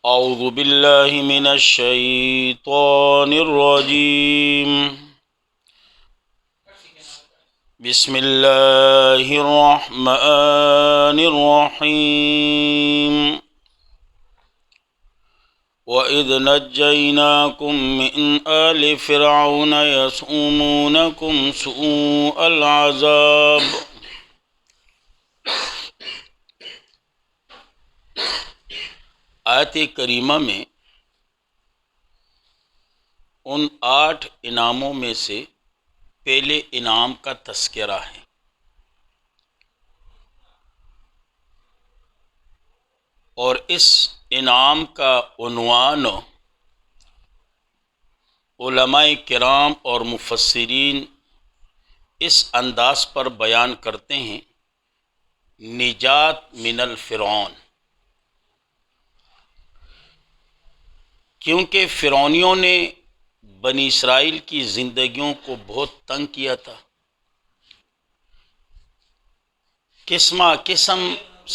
اعوذ باللہ من الشیطان الرجیم بسم اللہ الرحمن الرحیم وَإِذْ نَجَّيْنَاكُمْ مِنْ آلِ فِرْعَوْنَ يَسُومُونَكُمْ سُوءَ الْعَذَابِ۔ آیت کریمہ میں ان 8 انعاموں میں سے پہلے انعام کا تذکرہ ہے۔ اور اس انعام کا عنوان علماء کرام اور مفسرین اس انداز پر بیان کرتے ہیں: نجات من الفرعون۔ کیونکہ فرعونیوں نے بنی اسرائیل کی زندگیوں کو بہت تنگ کیا تھا، قسم قسم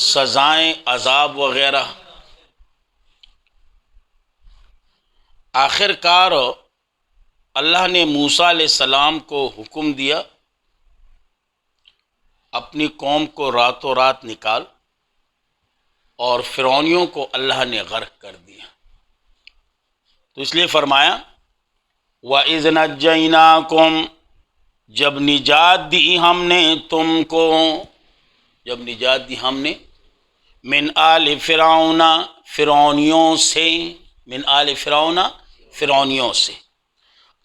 سزائیں، عذاب وغیرہ۔ آخر کار اللہ نے موسیٰ علیہ السلام کو حکم دیا، اپنی قوم کو راتوں رات نکال، اور فرعونیوں کو اللہ نے غرق کر دیا۔ تو اس لیے فرمایا وَإِذْ نَجَّيْنَاكُمْ، جب نجات دی ہم نے تم کو، جب نجات دی ہم نے، من آل فرعون، فرعونیوں سے، من آل فرعون، فرعونیوں سے۔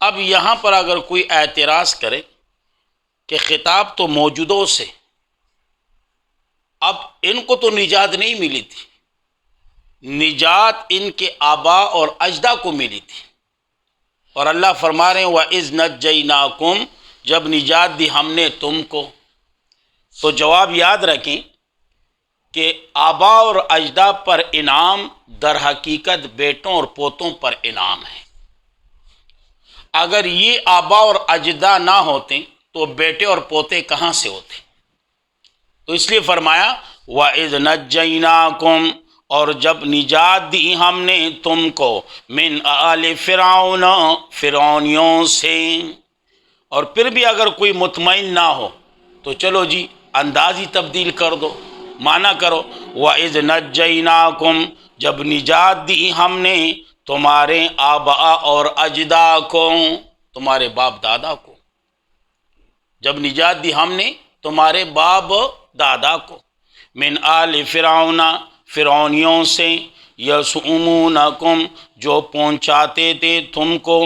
اب یہاں پر اگر کوئی اعتراض کرے کہ خطاب تو موجودوں سے، اب ان کو تو نجات نہیں ملی تھی، نجات ان کے آبا اور اجداد کو ملی تھی، اور اللہ فرما رہے ہیں وَإِذْ نَجَّيْنَاكُمْ، جب نجات دی ہم نے تم کو۔ تو جواب یاد رکھیں کہ آبا اور اجداد پر انعام در حقیقت بیٹوں اور پوتوں پر انعام ہے۔ اگر یہ آبا اور اجداد نہ ہوتے تو بیٹے اور پوتے کہاں سے ہوتے؟ تو اس لیے فرمایا وَإِذْ نَجَّيْنَاكُمْ، اور جب نجات دی ہم نے تم کو، من آل فرعون، فرعونیوں سے۔ اور پھر بھی اگر کوئی مطمئن نہ ہو تو چلو جی انداز ہی تبدیل کر دو، معنی کرو وَإِذْ نَجَّيْنَاكُمْ، جب نجات دی ہم نے تمہارے آبا اور اجداد کو، تمہارے باپ دادا کو، جب نجات دی ہم نے تمہارے باپ دادا کو، من آل فرعون، فرعونیوں سے، یسومونکم، جو پہنچاتے تھے تم کو،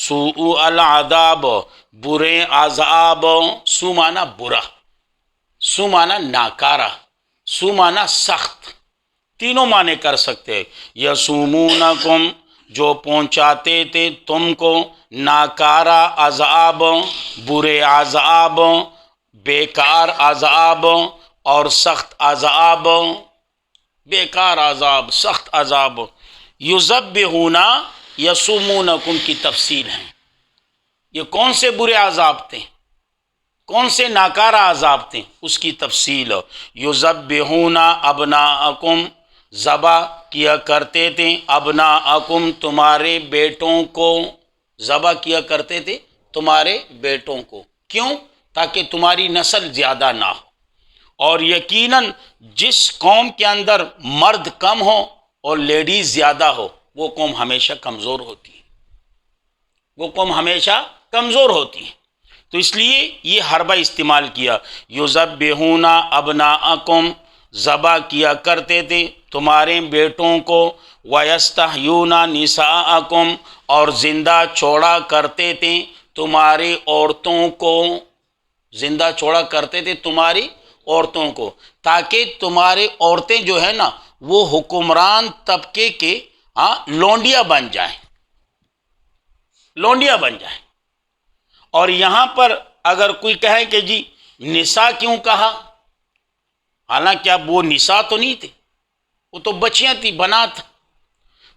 سوء العذاب، برے عذاب۔ سو معنی برا، سو معنی ناکارہ، سو معنی سخت، تینوں معنی کر سکتے ہیں۔ یسومونکم، جو پہنچاتے تھے تم کو، ناکارہ عذاب، برے عذاب، بیکار عذاب اور سخت عذاب۔ بیکار عذاب، سخت عذاب۔ یذبحون، یسومونکم کی تفصیل ہے۔ یہ کون سے برے عذاب تھے، کون سے ناکارہ عذاب تھے، اس کی تفصیل۔ یذبحون ابناءکم، ذبح کیا کرتے تھے، ابناءکم، تمہارے بیٹوں کو، ذبح کیا کرتے تھے تمہارے بیٹوں کو۔ کیوں؟ تاکہ تمہاری نسل زیادہ نہ ہو۔ اور یقیناً جس قوم کے اندر مرد کم ہو اور لیڈیز زیادہ ہو، وہ قوم ہمیشہ کمزور ہوتی ہے، وہ قوم ہمیشہ کمزور ہوتی ہے۔ تو اس لیے یہ حربہ استعمال کیا، یذبحون ابناءکم، ذبح کیا کرتے تھے تمہارے بیٹوں کو، ویستحیون نساءکم، اور زندہ چھوڑا کرتے تھے تمہاری عورتوں کو، زندہ چھوڑا کرتے تھے تمہاری عورتوں کو، تاکہ تمہاری عورتیں جو ہے نا وہ حکمران طبقے کے لونڈیاں بن جائیں، لونڈیاں بن جائیں۔ اور یہاں پر اگر کوئی کہے کہ جی نساء کیوں کہا، حالانکہ اب وہ نساء تو نہیں تھے، وہ تو بچیاں تھیں، بنات،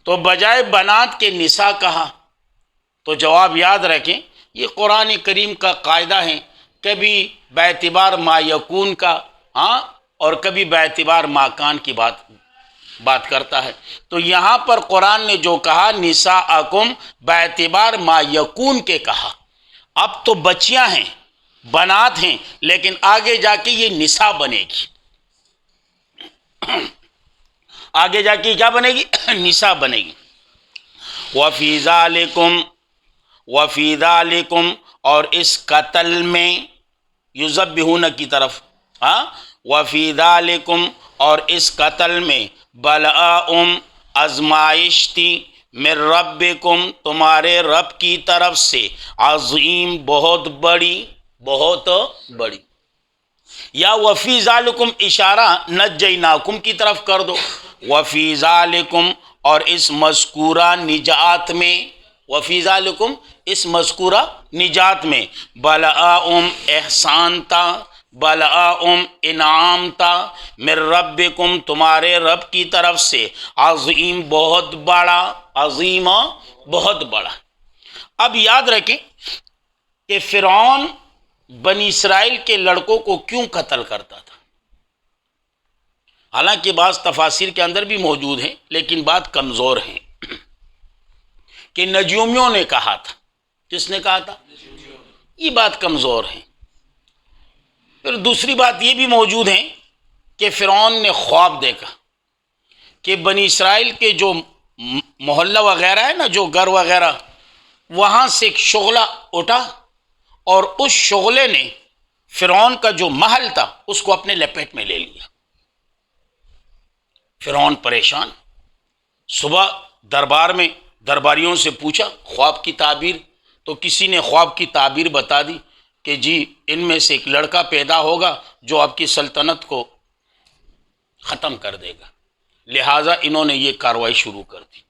تو بجائے بنات کے نساء کہا۔ تو جواب یاد رکھیں، یہ قرآن کریم کا قاعدہ ہے، کبھی باعتبار ما یکون کا، اور کبھی باعتبار ما کان کی بات بات کرتا ہے۔ تو یہاں پر قرآن نے جو کہا نساءکم باعتبار ما یکون کے کہا، اب تو بچیاں ہیں، بنات ہیں، لیکن آگے جا کے یہ نساء بنے گی، آگے جا کے کیا بنے گی؟ نساء بنے گی۔ وفی ذالکم اور اس قتل میں، یذبحون کی طرف، ہاں، وفی ذالکم اور اس قتل میں، بلاء آزمائش تھی، من ربکم تمہارے رب کی طرف سے، عظیم بہت بڑی، بہت بڑی۔ یا وفی ذالکم اشارہ نجیناکم کی طرف کر دو، وفی ذالکم اور اس مذکورہ نجات میں، وفی ذالکم اس مذکورہ نجات میں، بلاء احسان تھا، بلاء انعام تھا، من ربکم تمہارے رب کی طرف سے، عظیم بہت بڑا، عظیم بہت بڑا۔ اب یاد رکھیں کہ فرعون بنی اسرائیل کے لڑکوں کو کیوں قتل کرتا تھا؟ حالانکہ بعض تفاسیر کے اندر بھی موجود ہیں، لیکن بات کمزور ہے کہ نجومیوں نے کہا تھا۔ کس نے کہا تھا؟ یہ بات کمزور ہے۔ پھر دوسری بات یہ بھی موجود ہے کہ فرعون نے خواب دیکھا کہ بنی اسرائیل کے جو محلہ وغیرہ ہے نا، جو گھر وغیرہ، وہاں سے ایک شعلہ اٹھا اور اس شعلے نے فرعون کا جو محل تھا اس کو اپنے لپیٹ میں لے لیا۔ فرعون پریشان، صبح دربار میں درباریوں سے پوچھا خواب کی تعبیر، تو کسی نے خواب کی تعبیر بتا دی کہ جی ان میں سے ایک لڑکا پیدا ہوگا جو آپ کی سلطنت کو ختم کر دے گا، لہٰذا انہوں نے یہ کارروائی شروع کر دی۔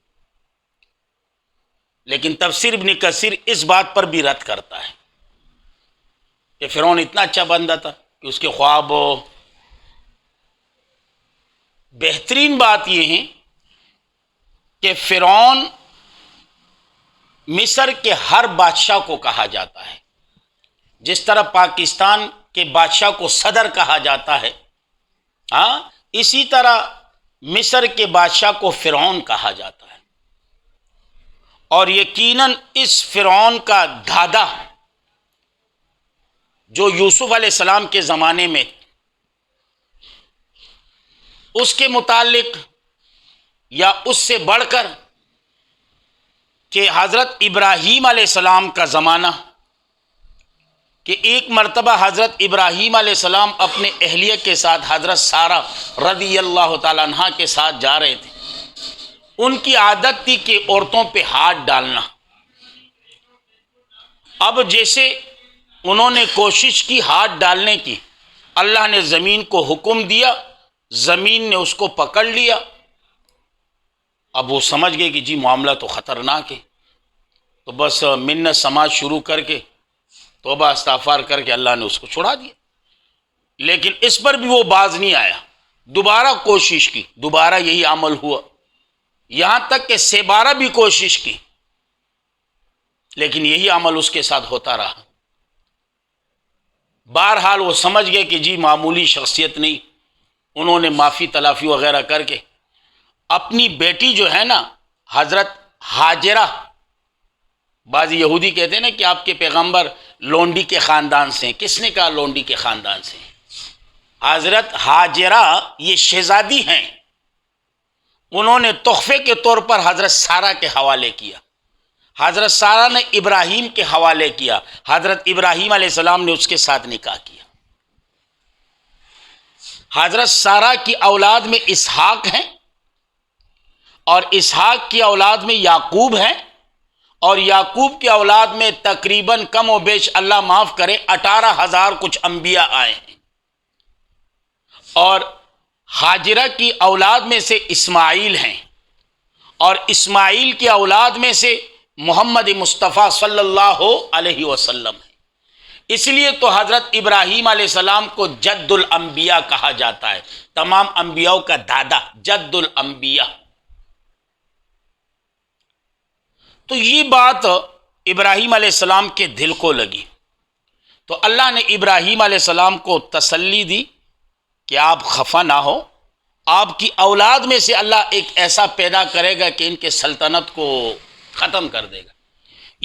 لیکن تفسیر ابن کثیر اس بات پر بھی رد کرتا ہے کہ فرعون اتنا اچھا بندہ تھا کہ اس کے خواب ہو۔ بہترین بات یہ ہے کہ فرعون مصر کے ہر بادشاہ کو کہا جاتا ہے، جس طرح پاکستان کے بادشاہ کو صدر کہا جاتا ہے، ہاں، اسی طرح مصر کے بادشاہ کو فرعون کہا جاتا ہے۔ اور یقیناً اس فرعون کا دادا جو یوسف علیہ السلام کے زمانے میں، اس کے متعلق یا اس سے بڑھ کر کہ حضرت ابراہیم علیہ السلام کا زمانہ، کہ ایک مرتبہ حضرت ابراہیم علیہ السلام اپنے اہلیہ کے ساتھ حضرت سارہ رضی اللہ تعالیٰ عنہ کے ساتھ جا رہے تھے۔ ان کی عادت تھی کہ عورتوں پہ ہاتھ ڈالنا۔ اب جیسے انہوں نے کوشش کی ہاتھ ڈالنے کی، اللہ نے زمین کو حکم دیا، زمین نے اس کو پکڑ لیا۔ اب وہ سمجھ گئے کہ جی معاملہ تو خطرناک ہے، تو بس منت سماج شروع کر کے توبہ استغفار کر کے اللہ نے اس کو چھڑا دیا۔ لیکن اس پر بھی وہ باز نہیں آیا، دوبارہ کوشش کی، دوبارہ یہی عمل ہوا، یہاں تک کہ 12 بھی کوشش کی، لیکن یہی عمل اس کے ساتھ ہوتا رہا۔ بہرحال وہ سمجھ گئے کہ جی معمولی شخصیت نہیں، انہوں نے معافی تلافی وغیرہ کر کے اپنی بیٹی جو ہے نا حضرت ہاجرہ، بعض یہودی کہتے ہیں نا کہ آپ کے پیغمبر لونڈی کے خاندان سے ہیں، کس نے کہا لونڈی کے خاندان سے ہیں؟ حضرت ہاجرہ یہ شہزادی ہیں، انہوں نے تحفے کے طور پر حضرت سارہ کے حوالے کیا، حضرت سارہ نے ابراہیم کے حوالے کیا، حضرت ابراہیم علیہ السلام نے اس کے ساتھ نکاح کیا۔ حضرت سارہ کی اولاد میں اسحاق ہیں، اور اسحاق کی اولاد میں یعقوب ہیں، اور یعقوب کی اولاد میں تقریباً کم و بیش اللہ معاف کرے 18,000 کچھ انبیاء آئے ہیں۔ اور ہاجرہ کی اولاد میں سے اسماعیل ہیں، اور اسماعیل کی اولاد میں سے محمد مصطفیٰ صلی اللہ علیہ وسلم ہے۔ اس لیے تو حضرت ابراہیم علیہ السلام کو جد الانبیاء کہا جاتا ہے، تمام انبیاء کا دادا، جد الانبیاء۔ تو یہ بات ابراہیم علیہ السلام کے دل کو لگی، تو اللہ نے ابراہیم علیہ السلام کو تسلی دی کہ آپ خفا نہ ہو، آپ کی اولاد میں سے اللہ ایک ایسا پیدا کرے گا کہ ان کے سلطنت کو ختم کر دے گا۔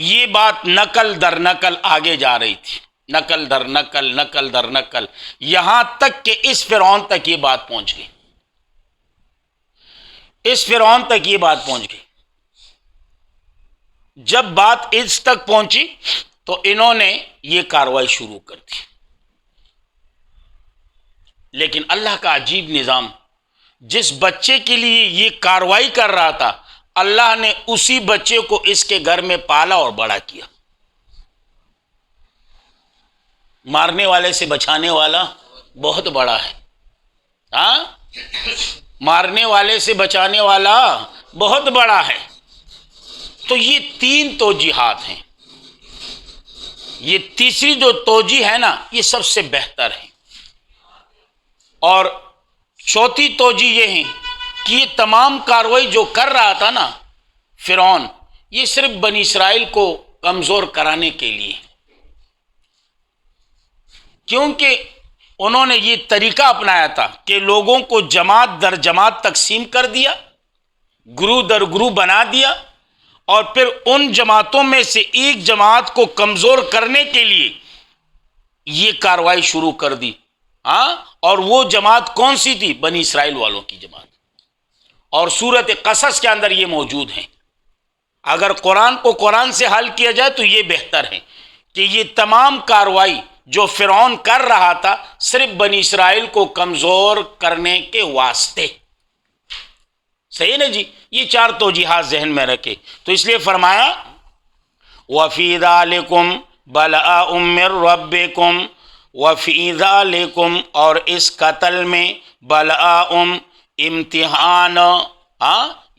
یہ بات نقل در نقل آگے جا رہی تھی، نقل در نقل، نقل در نقل، یہاں تک کہ اس فرعون تک یہ بات پہنچ گئی، اس فرعون تک یہ بات پہنچ گئی۔ جب بات اس تک پہنچی تو انہوں نے یہ کارروائی شروع کر دی، لیکن اللہ کا عجیب نظام، جس بچے کے لیے یہ کارروائی کر رہا تھا اللہ نے اسی بچے کو اس کے گھر میں پالا اور بڑا کیا۔ مارنے والے سے بچانے والا بہت بڑا ہے، ہاں، مارنے والے سے بچانے والا بہت بڑا ہے۔ تو یہ تین توجیہات ہیں، یہ تیسری جو توجیہ ہے نا یہ سب سے بہتر ہے، اور چوتھی توجیہ یہ ہے کہ یہ تمام کارروائی جو کر رہا تھا نا فرعون، یہ صرف بنی اسرائیل کو کمزور کرانے کے لیے، کیونکہ انہوں نے یہ طریقہ اپنایا تھا کہ لوگوں کو جماعت در جماعت تقسیم کر دیا، گروہ در گروہ بنا دیا، اور پھر ان جماعتوں میں سے ایک جماعت کو کمزور کرنے کے لیے یہ کارروائی شروع کر دی، ہاں، اور وہ جماعت کون سی تھی؟ بنی اسرائیل والوں کی جماعت، اور سورۃ قصص کے اندر یہ موجود ہیں۔ اگر قرآن کو قرآن سے حل کیا جائے تو یہ بہتر ہے کہ یہ تمام کارروائی جو فرعون کر رہا تھا صرف بنی اسرائیل کو کمزور کرنے کے واسطے، صحیح نا جی؟ یہ چار توجیہات ذہن میں رکھے، تو اس لیے فرمایا وَفِي ذَلِكُمْ بَلَاءٌ مِّن رَبِّكُمْ، وَفِي ذَلِكُمْ، اور اس قتل میں بَلَاءٌ امتحان،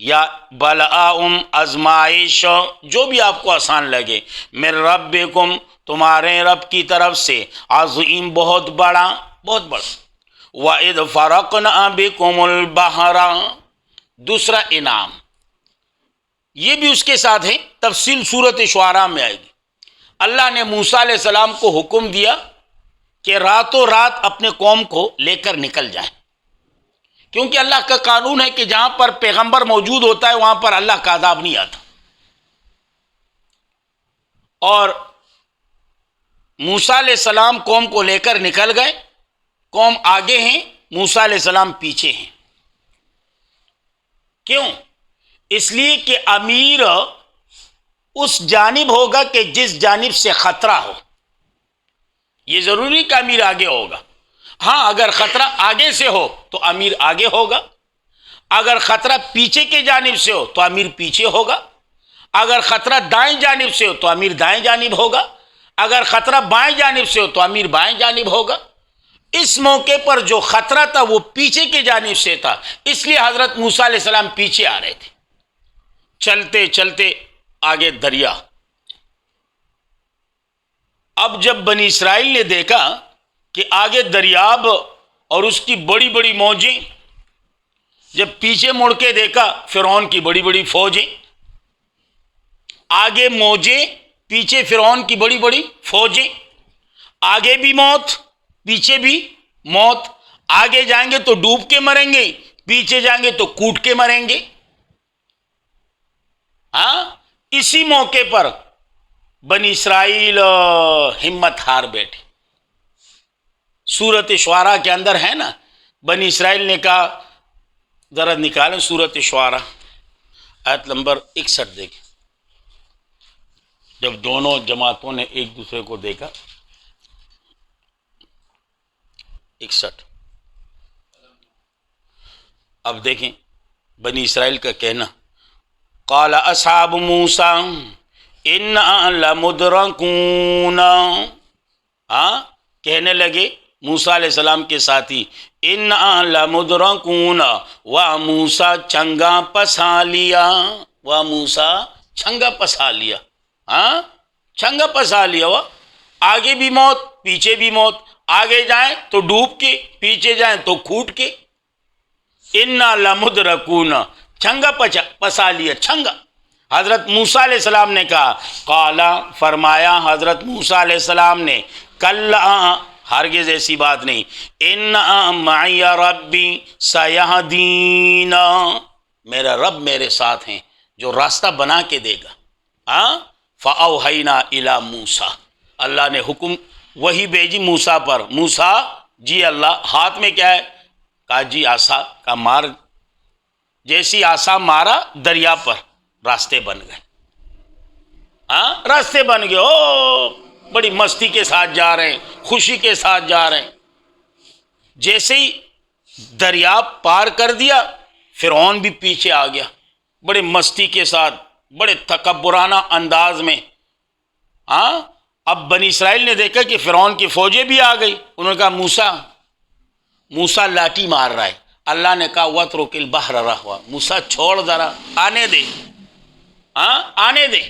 یا بَلَاءٌ آزمائش، جو بھی آپ کو آسان لگے، مِّن رَبِّكُمْ، تمہارے رب کی طرف سے، عظیم، بہت بڑا، بہت بڑا۔ وَإِذْ فَرَقْنَا بِكُمُ الْبَحْرَ، دوسرا انعام، یہ بھی اس کے ساتھ ہے، تفصیل سورۃ شعراء میں آئے گی۔ اللہ نے موسیٰ علیہ السلام کو حکم دیا کہ راتوں رات اپنے قوم کو لے کر نکل جائیں، کیونکہ اللہ کا قانون ہے کہ جہاں پر پیغمبر موجود ہوتا ہے وہاں پر اللہ کا عذاب نہیں آتا۔ اور موسیٰ علیہ السلام قوم کو لے کر نکل گئے، قوم آگے ہیں، موسیٰ علیہ السلام پیچھے ہیں۔ کیوں؟ اس لیے کہ امیر اس جانب ہوگا کہ جس جانب سے خطرہ ہو، یہ ضروری نہیں کہ امیر آگے ہوگا، ہاں، اگر خطرہ آگے سے ہو تو امیر آگے ہوگا، اگر خطرہ پیچھے کی جانب سے ہو تو امیر پیچھے ہوگا، اگر خطرہ دائیں جانب سے ہو تو امیر دائیں جانب ہوگا، اگر خطرہ بائیں جانب سے ہو تو امیر بائیں جانب ہوگا۔ اس موقع پر جو خطرہ تھا وہ پیچھے کی جانب سے تھا، اس لیے حضرت موسیٰ علیہ السلام پیچھے آ رہے تھے۔ چلتے چلتے آگے دریا، اب جب بنی اسرائیل نے دیکھا کہ آگے دریاب اور اس کی بڑی بڑی موجیں، جب پیچھے مڑ کے دیکھا فرعون کی بڑی بڑی فوجیں، آگے موجیں، پیچھے فرعون کی بڑی بڑی فوجیں، آگے بھی موت پیچھے بھی موت، آگے جائیں گے تو ڈوب کے مریں گے، پیچھے جائیں گے تو کوٹ کے مریں گے۔ ہاں، اسی موقع پر بنی اسرائیل ہمت ہار بیٹھے۔ سورۃ شعراء کے اندر ہے نا، بنی اسرائیل نے کہا، ذرا نکالیں سورۃ شعراء آیت نمبر 61 دیکھیں، جب دونوں جماعتوں نے ایک دوسرے کو دیکھا، 61۔ اب دیکھیں بنی اسرائیل کا کہنا، قال اصحاب موسیٰ انا لمدرکون، کہنے لگے موسیٰ علیہ السلام کے ساتھی، انا لمدرکون، و موسیٰ چنگا پسا لیا، و موسیٰ چھنگا پسا لیا، چھنگا پسا لیا، وہ آگے بھی موت پیچھے بھی موت، آگے جائیں تو ڈوب کے، پیچھے جائیں تو کھوٹ کے، انا لمدرکون، چھنگا پسا لیا، چھنگا۔ حضرت موسیٰ علیہ السلام نے کہا، قالا، فرمایا حضرت موسیٰ علیہ السلام نے، کلا، ہرگز ایسی بات نہیں. ان معی ربی سیہدین، میرا رب میرے ساتھ ہیں جو راستہ بنا کے دے گا. فاوحینا الی موسیٰ، اللہ نے حکم وہی بھیجی موسیٰ پر. موسیٰ جی اللہ، ہاتھ میں کیا ہے؟ کہا جی عصا کا مار. جیسی عصا مارا دریا پر راستے بن گئے. راستے بن گئے. او بڑی مستی کے ساتھ جا رہے ہیں، خوشی کے ساتھ جا رہے ہیں. جیسے ہی دریا پار کر دیا، فرعون بھی پیچھے آ گیا بڑے مستی کے ساتھ، بڑے تکبرانہ انداز میں. اب بنی اسرائیل نے دیکھا کہ فرعون کی فوجیں بھی آ گئی. انہوں نے کہا موسیٰ لاٹھی مار رہا ہے. اللہ نے کہا وَاتْرُكِ الْبَحْرَ رَهْوًا، موسیٰ چھوڑ ذرا، آنے دے. آنے دے،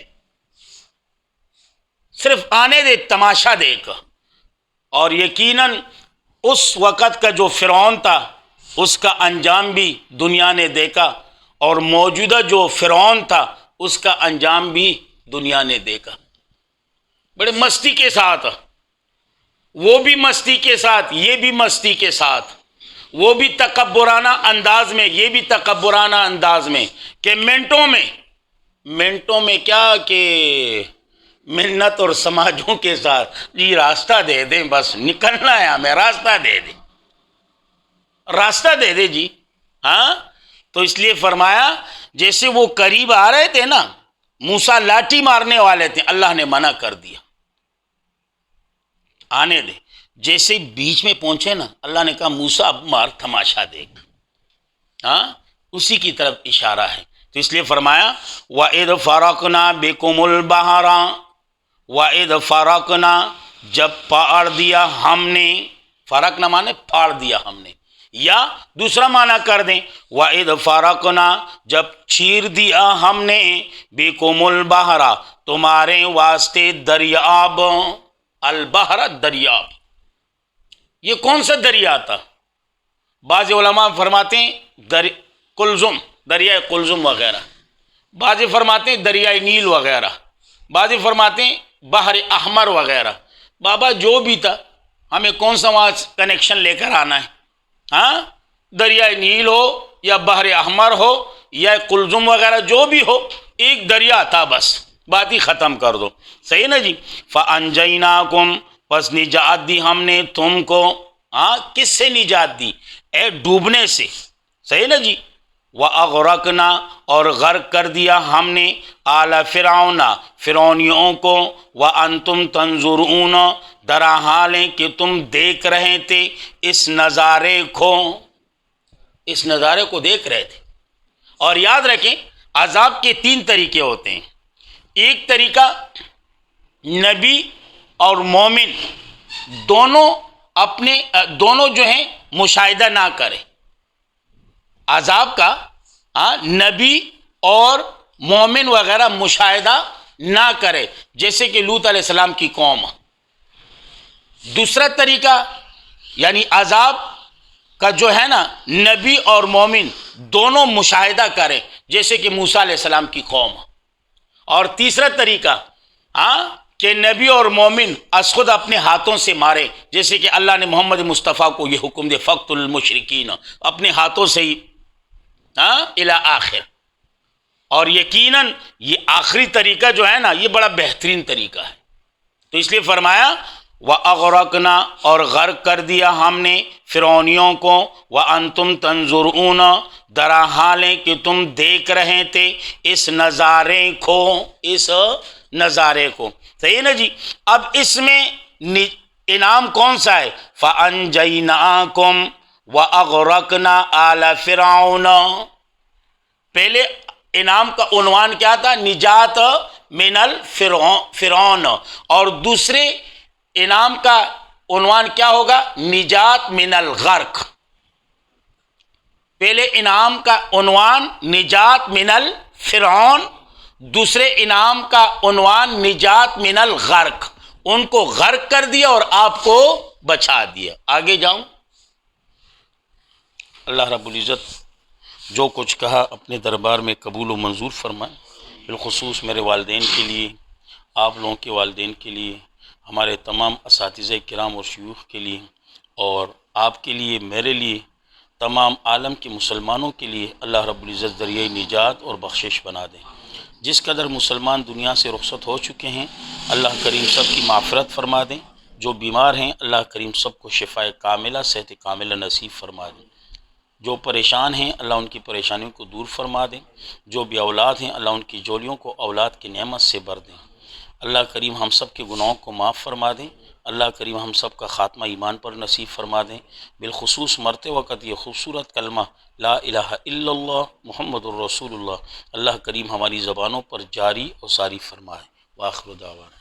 صرف آنے دے، تماشا دیکھ. اور یقیناً اس وقت کا جو فرعون تھا اس کا انجام بھی دنیا نے دیکھا، اور موجودہ جو فرعون تھا اس کا انجام بھی دنیا نے دیکھا. بڑے مستی کے ساتھ، وہ بھی مستی کے ساتھ، یہ بھی مستی کے ساتھ، وہ بھی تکبرانہ انداز میں، یہ بھی تکبرانہ انداز میں، کہ منٹوں میں کیا کہ منت اور سماجوں کے ساتھ جی راستہ دے دیں، بس نکلنا ہے ہمیں، راستہ دے دیں، راستہ دے دے جی. تو اس لیے فرمایا جیسے وہ قریب آ رہے تھے نا، موسیٰ لاٹھی مارنے والے تھے، اللہ نے منع کر دیا، آنے دے. جیسے بیچ میں پہنچے نا، اللہ نے کہا موسیٰ اب مار، تماشا دیکھ. اسی کی طرف اشارہ ہے. تو اس لیے فرمایا وَإِذْ فَرَقْنَا بِكُمُ الْبَحْرَ، وَإِذْ فَرَقْنَا، جب پاڑ دیا ہم نے، فرقنا مانے پھاڑ دیا ہم نے، یا دوسرا معنی کر دیں وَإِذْ فَرَقْنَا، جب چیر دیا ہم نے، بِكُمُ الْبَحْرَ، تمہارے واسطے دریاب. البحر دریاب، یہ کون سا دریا تھا؟ بعض علماء فرماتے ہیں کلزم، دریائے کلزم وغیرہ، بعض فرماتے ہیں دریائے نیل وغیرہ، بعض فرماتے ہیں بحر احمر وغیرہ. بابا جو بھی تھا، ہمیں کون سا وہاں کنیکشن لے کر آنا ہے؟ دریائے نیل ہو یا بحر احمر ہو یا کلزم وغیرہ، جو بھی ہو، ایک دریا تھا، بس بات ہی ختم کر دو. صحیح نا جی. فَأَنْجَيْنَاكُمْ، پس نجات دی ہم نے تم کو. کس سے نجات دی؟ ڈوبنے سے. صحیح نا جی. وَأَغْرَقْنَا، اور غرق کر دیا ہم نے، آلَ فرعون، فرعونیوں کو، وَأَنْتُمْ تَنْظُرُونَ، درا حال ہے کہ تم دیکھ رہے تھے اس نظارے کو. اس نظارے کو دیکھ رہے تھے. اور یاد رکھیں عذاب کے 3 طریقے ہوتے ہیں. ایک طریقہ نبی اور مومن دونوں جو ہیں مشاہدہ نہ کریں عذاب کا. نبی اور مومن وغیرہ مشاہدہ نہ کرے، جیسے کہ لوط علیہ السلام کی قوم. دوسرا طریقہ یعنی عذاب کا جو ہے نا، نبی اور مومن دونوں مشاہدہ کریں، جیسے کہ موسیٰ علیہ السلام کی قوم. اور تیسرا طریقہ کہ نبی اور مومن از خود اپنے ہاتھوں سے مارے، جیسے کہ اللہ نے محمد مصطفیٰ کو یہ حکم دے فَقْتُلُوا الْمُشْرِكِينَ، اپنے ہاتھوں سے ہی الی آخر. اور یقیناً یہ آخری طریقہ جو ہے نا، یہ بڑا بہترین طریقہ ہے. تو اس لیے فرمایا وَأَغْرَقْنَا، اور غرق کر دیا ہم نے فرعونیوں کو، وَأَنْتُمْ تَنْظُرُونَ، درا حال ہے کہ تم دیکھ رہے تھے اس نظارے کو، اس نظارے کو. صحیح نا جی. اب اس میں انعام کون سا ہے؟ فَأَنْجَيْنَاكُمْ وَأَغْرَقْنَا آلَ فِرْعَوْنَ. پہلے انعام کا عنوان کیا تھا؟ نجات من الفرعون. اور دوسرے انعام کا عنوان کیا ہوگا؟ نجات من الغرق. پہلے انعام کا عنوان نجات من الفرعون، دوسرے انعام کا عنوان نجات من الغرق. ان کو غرق کر دیا اور آپ کو بچا دیا. آگے جاؤں. اللہ رب العزت جو کچھ کہا اپنے دربار میں قبول و منظور فرمائے، بالخصوص میرے والدین کے لیے، آپ لوگوں کے والدین کے لیے ہمارے تمام اساتذہ کرام اور شیوخ کے لیے، اور آپ کے لیے، میرے لیے، تمام عالم کے مسلمانوں کے لیے اللہ رب العزت ذریعہ نجات اور بخشش بنا دیں۔ جس قدر مسلمان دنیا سے رخصت ہو چکے ہیں، اللہ کریم سب کی معافرت فرما دیں۔ جو بیمار ہیں اللہ کریم سب کو شفائے کاملہ، صحت کاملہ نصیب فرما دیں۔ جو پریشان ہیں اللہ ان کی پریشانیوں کو دور فرما دیں۔ جو بے اولاد ہیں اللہ ان کی جولیوں کو اولاد کی نعمت سے بھر دیں۔ اللہ کریم ہم سب کے گناہوں کو معاف فرما دیں۔ اللہ کریم ہم سب کا خاتمہ ایمان پر نصیب فرما دیں۔ بالخصوص مرتے وقت یہ خوبصورت کلمہ لا الہ الا اللہ محمد الرسول اللہ اللہ کریم ہماری زبانوں پر جاری اور ساری فرمائے۔ وآخر دعوانا